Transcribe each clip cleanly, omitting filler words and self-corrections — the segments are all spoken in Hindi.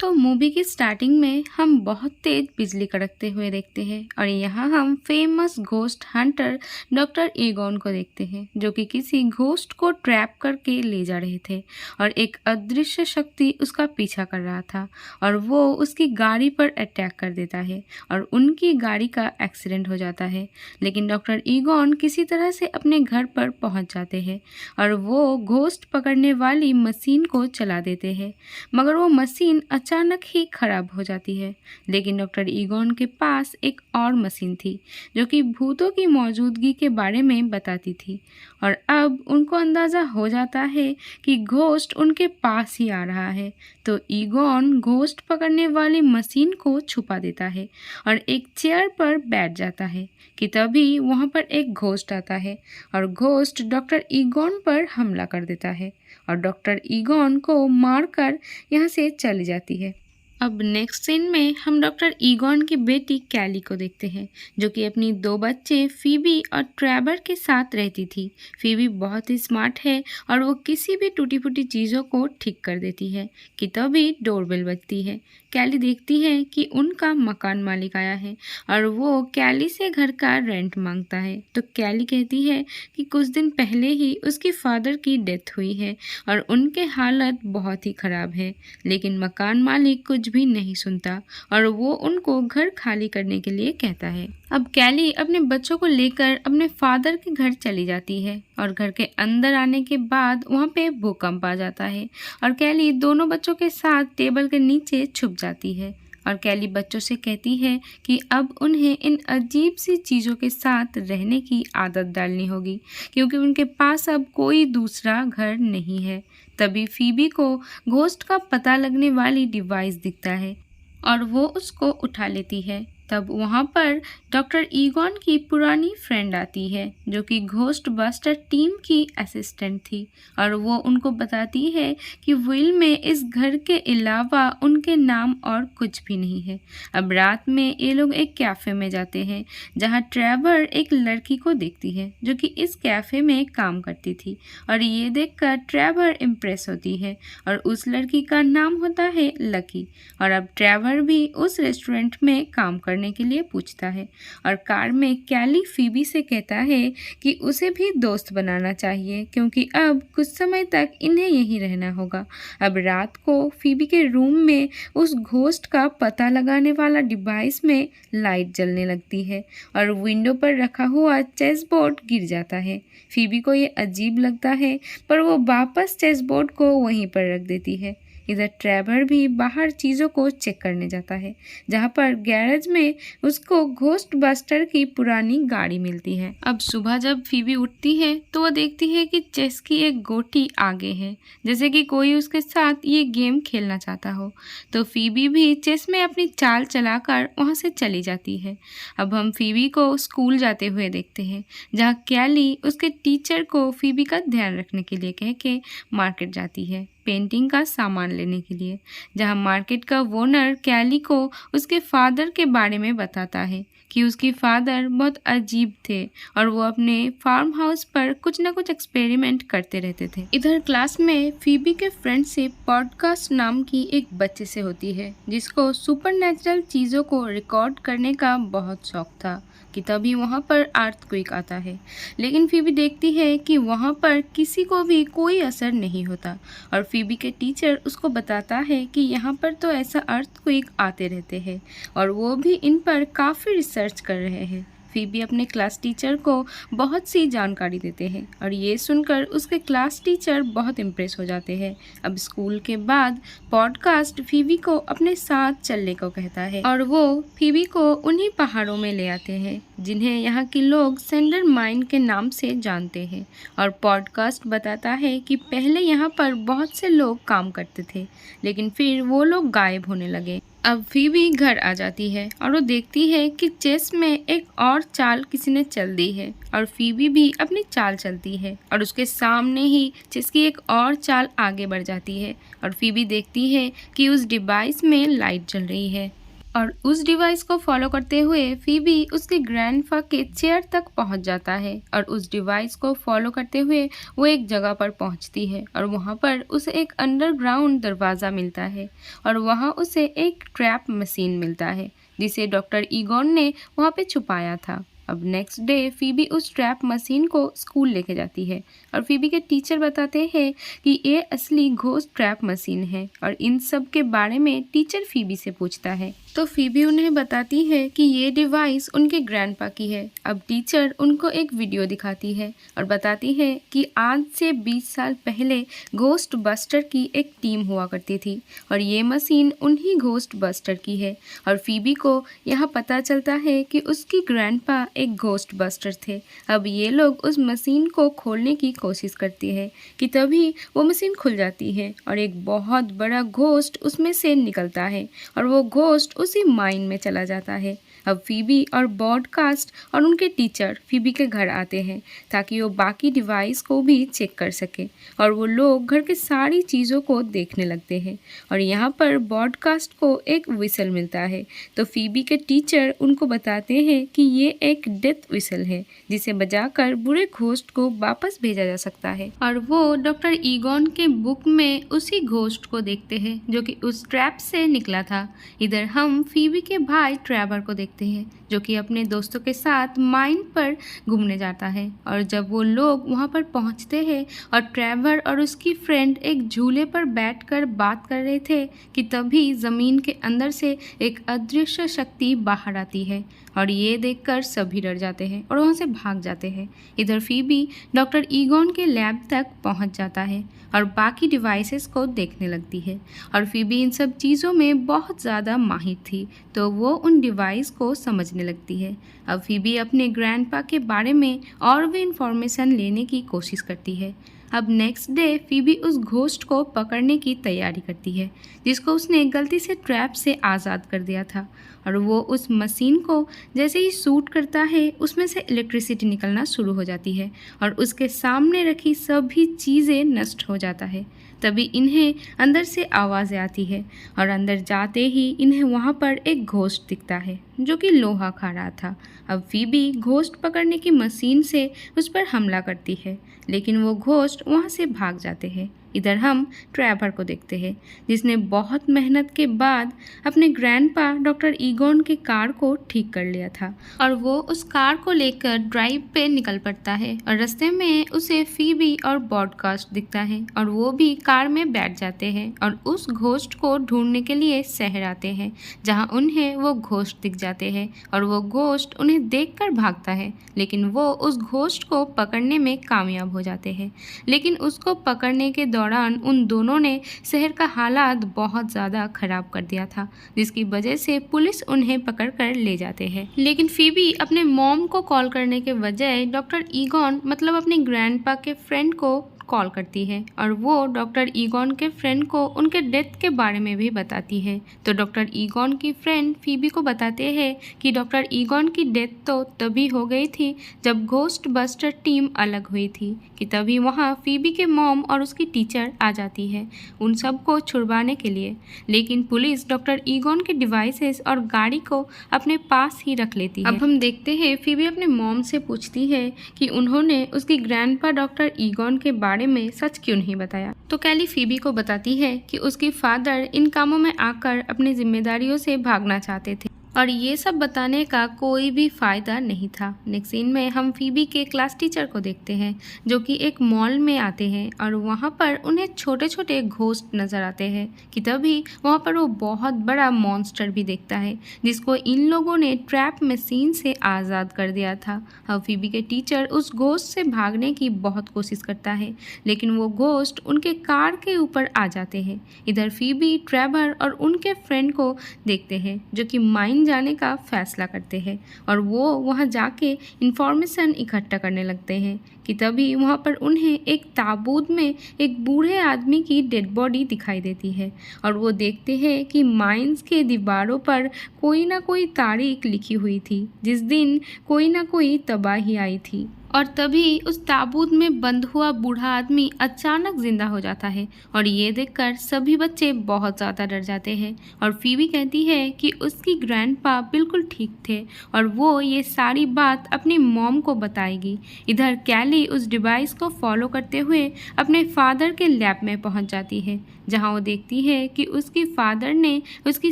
तो मूवी की स्टार्टिंग में हम बहुत तेज बिजली कड़कते हुए देखते हैं और यहाँ हम famous ghost Hunter doctor Egon को देखते हैं जो कि किसी घोस्ट को ट्रैप करके ले जा रहे थे और एक अदृश्य शक्ति उसका पीछा कर रहा था और वो उसकी गाड़ी पर अटैक कर देता है और उनकी गाड़ी का एक्सीडेंट हो जाता है। लेकिन डॉक्टर ईगॉन किसी तरह से अपने घर पर पहुंच जाते हैं और वो घोस्ट पकड़ने वाली मशीन को चला देते हैं, मगर वो मशीन अचानक ही खराब हो जाती है। लेकिन डॉक्टर ईगॉन के पास एक और मशीन थी जो कि भूतों की मौजूदगी के बारे में बताती थी और अब उनको अंदाज़ा हो जाता है कि घोस्ट उनके पास ही आ रहा है। तो ईगॉन घोस्ट पकड़ने वाली मशीन को छुपा देता है और एक चेयर पर बैठ जाता है कि तभी वहाँ पर एक घोस्ट आता है और घोस्ट डॉक्टर ईगॉन पर हमला कर देता है और डॉक्टर ईगॉन को मारकर यहाँ से चली जाती है। अब नेक्स्ट सीन में हम डॉक्टर ईगॉन की बेटी कैली को देखते हैं जो कि अपनी 2 बच्चे फीबी और ट्रेवर के साथ रहती थी। फीबी बहुत ही स्मार्ट है और वो किसी भी टूटी फूटी चीज़ों को ठीक कर देती है कि तभी डोरबेल बजती है। कैली देखती है कि उनका मकान मालिक आया है और वो कैली से घर का रेंट मांगता है। तो कैली कहती है कि कुछ दिन पहले ही उसकी फादर की डेथ हुई है और उनके हालत बहुत ही ख़राब है, लेकिन मकान मालिक कुछ भी नहीं सुनता और वो उनको घर खाली करने के लिए कहता है। अब कैली अपने बच्चों को लेकर अपने फादर के घर चली जाती है और घर के अंदर आने के बाद वहाँ पे भूकंप आ जाता है और कैली दोनों बच्चों के साथ टेबल के नीचे छुप जाती है और कैली बच्चों से कहती है कि अब उन्हें इन अजीब सी चीज़ों के साथ रहने की आदत डालनी होगी क्योंकि उनके पास अब कोई दूसरा घर नहीं है। तभी फीबी को घोस्ट का पता लगने वाली डिवाइस दिखता है और वो उसको उठा लेती है। तब वहाँ पर डॉक्टर ईगॉन की पुरानी फ्रेंड आती है जो कि घोस्ट बस्टर टीम की असिस्टेंट थी और वो उनको बताती है कि विल में इस घर के अलावा उनके नाम और कुछ भी नहीं है। अब रात में ये लोग एक कैफ़े में जाते हैं जहाँ ट्रेवर एक लड़की को देखती है जो कि इस कैफ़े में काम करती थी और ये देखकर ट्रेवर इम्प्रेस होती है और उस लड़की का नाम होता है लकी और अब ट्रेवर भी उस रेस्टोरेंट में काम करने के लिए पूछता है और कार में कैली फीबी से कहता है कि उसे भी दोस्त बनाना चाहिए क्योंकि अब कुछ समय तक इन्हें यहीं रहना होगा। अब रात को फीबी के रूम में उस घोस्ट का पता लगाने वाला डिवाइस में लाइट जलने लगती है और विंडो पर रखा हुआ चेस बोर्ड गिर जाता है। फीबी को ये अजीब लगता है पर वो वापस चेस बोर्ड को वहीं पर रख देती है। इधर ट्रेवर भी बाहर चीज़ों को चेक करने जाता है जहाँ पर गैरेज में उसको घोस्ट बस्टर की पुरानी गाड़ी मिलती है। अब सुबह जब फीबी उठती है तो वह देखती है कि चेस की एक गोटी आगे है, जैसे कि कोई उसके साथ ये गेम खेलना चाहता हो। तो फीबी भी चेस में अपनी चाल चलाकर वहाँ से चली जाती है। अब हम फीबी को स्कूल जाते हुए देखते हैं जहाँ कैली उसके टीचर को फीबी का ध्यान रखने के लिए कह के मार्केट जाती है पेंटिंग का सामान लेने के लिए, जहां मार्केट का ओनर कैली को उसके फादर के बारे में बताता है कि उसकी फादर बहुत अजीब थे और वो अपने फार्म हाउस पर कुछ ना कुछ एक्सपेरिमेंट करते रहते थे। इधर क्लास में फीबी के फ्रेंडशिप पॉडकास्ट नाम की एक बच्चे से होती है जिसको सुपरनैचुरल चीज़ों को रिकॉर्ड करने का बहुत शौक था कि तभी वहाँ पर अर्थक्वेक आता है। लेकिन फीबी देखती है कि वहाँ पर किसी को भी कोई असर नहीं होता और फीबी के टीचर उसको बताता है कि यहाँ पर तो ऐसा अर्थक्वेक आते रहते हैं और वो भी इन पर काफ़ी रिसर्च कर रहे हैं। फीबी अपने क्लास टीचर को बहुत सी जानकारी देते हैं और ये सुनकर उसके क्लास टीचर बहुत इम्प्रेस हो जाते हैं। अब स्कूल के बाद पॉडकास्ट फीबी को अपने साथ चलने को कहता है और वो फीबी को उन्हीं पहाड़ों में ले आते हैं जिन्हें यहाँ के लोग सेंडर माइन के नाम से जानते हैं और पॉडकास्ट बताता है कि पहले यहाँ पर बहुत से लोग काम करते थे लेकिन फिर वो लोग गायब होने लगे। अब फीबी घर आ जाती है और वो देखती है कि चेस में एक और चाल किसी ने चल दी है और फीबी भी अपनी चाल चलती है और उसके सामने ही चेस की एक और चाल आगे बढ़ जाती है और फीबी देखती है कि उस डिवाइस में लाइट जल रही है। और उस डिवाइस को फॉलो करते हुए फीबी उसके ग्रैंडपा के चेयर तक पहुंच जाता है और उस डिवाइस को फॉलो करते हुए वो एक जगह पर पहुंचती है और वहां पर उसे एक अंडरग्राउंड दरवाज़ा मिलता है और वहां उसे एक ट्रैप मशीन मिलता है जिसे डॉक्टर ईगॉन ने वहां पे छुपाया था। अब नेक्स्ट डे फीबी उस ट्रैप मशीन को स्कूल लेके जाती है और फीबी के टीचर बताते हैं कि ये असली घोस्ट ट्रैप मशीन है और इन सब के बारे में टीचर फीबी से पूछता है तो फीबी उन्हें बताती है कि ये डिवाइस उनके ग्रैंडपा की है। अब टीचर उनको एक वीडियो दिखाती है और बताती है कि आज से 20 साल पहले घोस्ट बस्टर की एक टीम हुआ करती थी और ये मशीन उन्हीं घोस्ट बस्टर की है और फीबी को यहाँ पता चलता है कि उसकी ग्रैंडपा एक घोस्ट बस्टर थे। अब ये लोग उस मशीन को खोलने की कोशिश करती है कि तभी वो मशीन खुल जाती है और एक बहुत बड़ा घोस्ट उसमें से निकलता है और वो घोस्ट उसी माइन में चला जाता है। अब फीबी और ब्रॉडकास्ट और उनके टीचर फीबी के घर आते हैं ताकि वो बाकी डिवाइस को भी चेक कर सके और वो लोग घर के सारी चीज़ों को देखने लगते हैं और यहाँ पर ब्रॉडकास्ट को एक विसल मिलता है तो फीबी के टीचर उनको बताते हैं कि ये एक डेथ विसल है जिसे बजाकर बुरे घोस्ट को वापस भेजा जा सकता है और वो डॉक्टर ईगॉन के बुक में उसी घोस्ट को देखते हैं जो कि उस ट्रैप से निकला था। इधर हम फीबी के भाई ट्रेवर को देखते हैं जो कि अपने दोस्तों के साथ माइन पर घूमने जाता है और जब वो लोग वहाँ पर पहुँचते हैं और ट्रेवर और उसकी फ्रेंड एक झूले पर बैठकर बात कर रहे थे कि तभी ज़मीन के अंदर से एक अदृश्य शक्ति बाहर आती है और ये देखकर सभी डर जाते हैं और वहाँ से भाग जाते हैं। इधर फीबी डॉक्टर ईगॉन के लैब तक पहुँच जाता है और बाकी डिवाइसेस को देखने लगती है और फीबी इन सब चीज़ों में बहुत ज़्यादा माहिर थी तो वो उन डिवाइस को समझने लगती है। अब फीबी अपने ग्रैंडपा के बारे में और भी इंफॉर्मेशन लेने की कोशिश करती है। अब नेक्स्ट डे फीबी उस घोस्ट को पकड़ने की तैयारी करती है जिसको उसने गलती से ट्रैप से आज़ाद कर दिया था और वो उस मशीन को जैसे ही शूट करता है उसमें से इलेक्ट्रिसिटी निकलना शुरू हो जाती है और उसके सामने रखी सभी चीज़ें नष्ट हो जाता है। तभी इन्हें अंदर से आवाज़ें आती है और अंदर जाते ही इन्हें वहाँ पर एक घोस्ट दिखता है जो कि लोहा खा रहा था। अब फीबी घोस्ट पकड़ने की मशीन से उस पर हमला करती है लेकिन वो घोस्ट वहाँ से भाग जाते हैं। इधर हम ट्रेवर को देखते हैं जिसने बहुत मेहनत के बाद अपने ग्रैंडपा डॉक्टर ईगॉन के कार को ठीक कर लिया था और वो उस कार को लेकर ड्राइव पे निकल पड़ता है और रास्ते में उसे फीबी और ब्रॉडकास्ट दिखता है और वो भी कार में बैठ जाते हैं और उस घोस्ट को ढूंढने के लिए शहर आते हैं जहाँ उन्हें वो घोस्ट दिख जाते हैं और वो घोस्ट उन्हें देखकर भागता है लेकिन वो उस घोस्ट को पकड़ने में कामयाब हो जाते हैं। लेकिन उसको पकड़ने के दौरान उन दोनों ने शहर का हालात बहुत ज़्यादा ख़राब कर दिया था जिसकी वजह से पुलिस उन्हें पकड़ कर ले जाते हैं। लेकिन फीबी अपने मॉम को कॉल करने के बजाय डॉक्टर ईगॉन मतलब अपने ग्रैंडपा के फ्रेंड को कॉल करती है और वो डॉक्टर ईगॉन के फ्रेंड को उनके डेथ के बारे में भी बताती है। तो डॉक्टर ईगॉन की फ्रेंड फीबी को बताते हैं कि डॉक्टर ईगॉन की डेथ तो तभी हो गई थी जब घोस्ट बस्टर टीम अलग हुई थी कि तभी वहाँ फीबी के मॉम और उसकी टीचर आ जाती है उन सबको छुड़वाने के लिए। लेकिन पुलिस डॉक्टर ईगॉन के डिवाइसेस और गाड़ी को अपने पास ही रख लेती है। अब हम देखते हैं फीबी अपने मॉम से पूछती है कि उन्होंने उसकी ग्रैंडपा डॉक्टर ईगॉन के बारे में सच क्यों नहीं बताया। तो कैली फीबी को बताती है कि उसके फादर इन कामों में आकर अपनी जिम्मेदारियों से भागना चाहते थे और ये सब बताने का कोई भी फ़ायदा नहीं था। नेक्स्ट सीन में हम फीबी के क्लास टीचर को देखते हैं जो कि एक मॉल में आते हैं और वहाँ पर उन्हें छोटे छोटे घोस्ट नज़र आते हैं कि तभी वहाँ पर वो बहुत बड़ा मॉन्स्टर भी देखता है जिसको इन लोगों ने ट्रैप मशीन से आज़ाद कर दिया था। अब फीबी के टीचर उस घोस्ट से भागने की बहुत कोशिश करता है लेकिन वो घोस्ट उनके कार के ऊपर आ जाते हैं। इधर फीबी ट्रेवर और उनके फ्रेंड को देखते हैं जो कि माइन जाने का फैसला करते हैं और वो वहां जाके इंफॉर्मेशन इकट्ठा करने लगते हैं कि तभी वहां पर उन्हें एक ताबूत में एक बूढ़े आदमी की डेड बॉडी दिखाई देती है और वो देखते हैं कि माइंस के दीवारों पर कोई ना कोई तारीख लिखी हुई थी जिस दिन कोई ना कोई तबाही आई थी। और तभी उस ताबूत में बंद हुआ बूढ़ा आदमी अचानक जिंदा हो जाता है और ये देखकर सभी बच्चे बहुत ज़्यादा डर जाते हैं। और फीबी कहती है कि उसकी ग्रैंडपा बिल्कुल ठीक थे और वो ये सारी बात अपनी मॉम को बताएगी। इधर कैली उस डिवाइस को फॉलो करते हुए अपने फादर के लैब में पहुंच जाती है, जहां वो देखती है कि उसकी फादर ने उसकी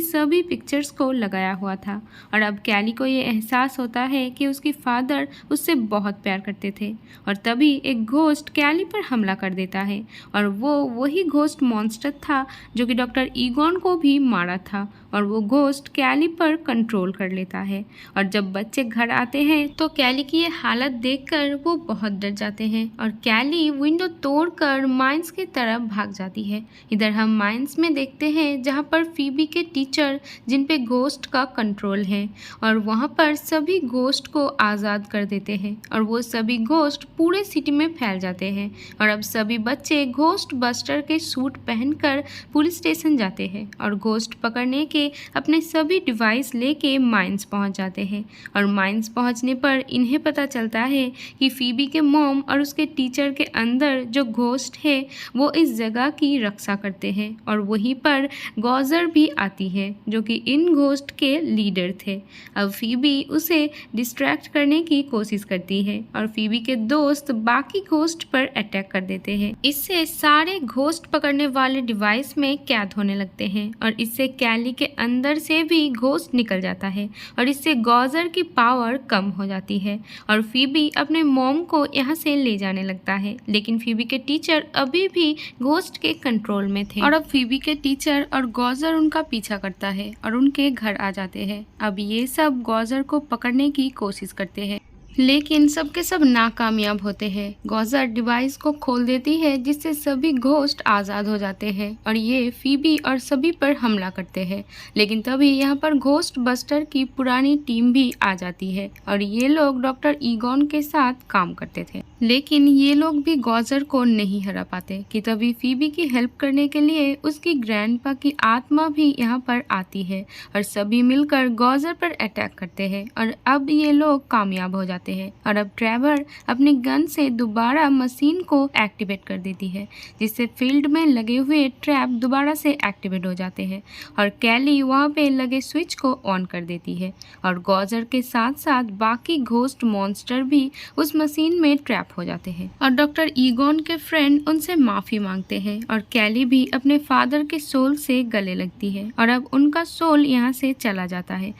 सभी पिक्चर्स को लगाया हुआ था। और अब कैली को ये एहसास होता है कि उसकी फादर उससे बहुत प्यार करते थे। और तभी एक घोस्ट कैली पर हमला कर देता है और वो वही घोस्ट मॉन्स्टर था जो कि डॉक्टर ईगॉन को भी मारा था। और वो घोस्ट कैली पर कंट्रोल कर लेता है। और जब बच्चे घर आते हैं तो कैली की ये हालत देखकर वो बहुत डर जाते हैं और कैली विंडो तोड़कर माइंस की तरफ भाग जाती है। इधर हम माइंस में देखते हैं जहाँ पर फीबी के टीचर जिन पे घोस्ट का कंट्रोल है और वहाँ पर सभी घोस्ट को आज़ाद कर देते हैं और वो सभी घोस्ट पूरे सिटी में फैल जाते हैं। और अब सभी बच्चे घोस्ट बस्टर के सूट पहनकर पुलिस स्टेशन जाते हैं और घोस्ट पकड़ने के अपने सभी डिवाइस लेके माइंस पहुंच जाते हैं। और माइंस पहुंचने पर इन्हें पता चलता है कि फीबी के मॉम और उसके टीचर के अंदर जो घोस्ट है वो इस जगह की रक्षा करते हैं। और वहीं पर गॉजर भी आती है जो कि इन घोस्ट के लीडर थे। अब फीबी उसे डिस्ट्रैक्ट करने की कोशिश करती है और फीबी के दोस्त बाकी घोस्ट पर अटैक कर देते हैं। इससे सारे घोस्ट पकड़ने वाले डिवाइस में कैद होने लगते हैं और इससे कैली के अंदर से भी घोस्ट निकल जाता है और इससे गॉजर की पावर कम हो जाती है। और फीबी अपने मॉम को यहाँ से ले जाने लगता है, लेकिन फीबी के टीचर अभी भी घोस्ट के कंट्रोल में थे। और अब फीबी के टीचर और गॉजर उनका पीछा करता है और उनके घर आ जाते हैं। अब ये सब गॉजर को पकड़ने की कोशिश करते हैं, लेकिन सबके सब नाकामयाब होते हैं। गॉजर डिवाइस को खोल देती है जिससे सभी घोस्ट आज़ाद हो जाते हैं और ये फीबी और सभी पर हमला करते हैं। लेकिन तभी यहाँ पर घोस्ट बस्टर की पुरानी टीम भी आ जाती है और ये लोग डॉक्टर ईगॉन के साथ काम करते थे, लेकिन ये लोग भी गॉजर को नहीं हरा पाते कि तभी फीबी की हेल्प करने के लिए उसकी ग्रैंडपा की आत्मा भी यहाँ पर आती है और सभी मिलकर गॉजर पर अटैक करते हैं और अब ये लोग कामयाब हो जाते हैं। और अब ट्रेवर अपनी गन से दोबारा मशीन को एक्टिवेट कर देती है जिससे फील्ड में लगे हुए ट्रैप दोबारा से एक्टिवेट हो जाते हैं और कैली वहाँ पे लगे स्विच को ऑन कर देती है। और गॉजर के साथ साथ बाकी घोस्ट मॉन्स्टर भी उस मशीन में ट्रैप हो जाते हैं और डॉक्टर ईगॉन के फ्रेंड उनसे माफ़ी मांगते हैं और कैली भी अपने फादर के सोल से गले लगती है और अब उनका सोल यहाँ से चला जाता है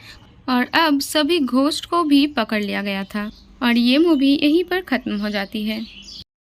और अब सभी घोस्ट को भी पकड़ लिया गया था। और ये मूवी यहीं पर ख़त्म हो जाती है।